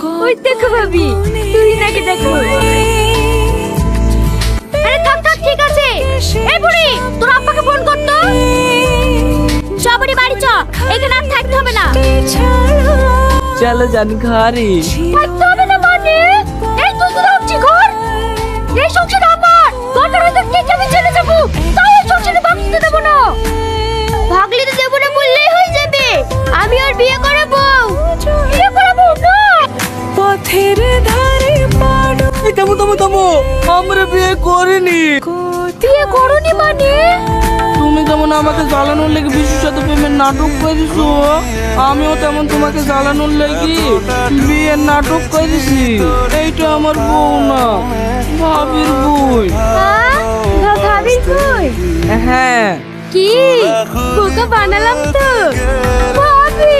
ওই দেখো ভাবি, তুই নাকি দেখো। আরে থাক থাক, ঠিক আছে। এই বুড়ি, তোর আব্বাকে ফোন কর তো। সবারই বাড়ি চ, এখানে আর থাকতে হবে না। চলো জান ঘরে। থাকতে হবে না মানে? এই তুই তো রাখছি ঘর। এই সংসার আমার, দরকার হয় তো কে যাবে চলে যাবো, তাই এই সংসারে ভাগতে দেবো না। ভাগলে তো দেবো না বললেই হয়ে যাবে। আমি আর বিয়ে করাবো। বিয়ে করাবো না। পথের ধারে পাড়ো। এই থামো থামো থামো, আমরা বিয়ে করিনি। বিয়ে করনি মানে? তুমি যেমন আমাকে জ্বালানোর লেগে বিশুর সাথে প্রেমের নাটক করেছো, আমিও তেমন তোমাকে জ্বালানোর লেগে বিয়ের নাটক করেছি। এইটা আমার বউ না, ভাবির বই। ভাবির বই? হ্যাঁ। কি বোকা বানালাম তো? ভাবি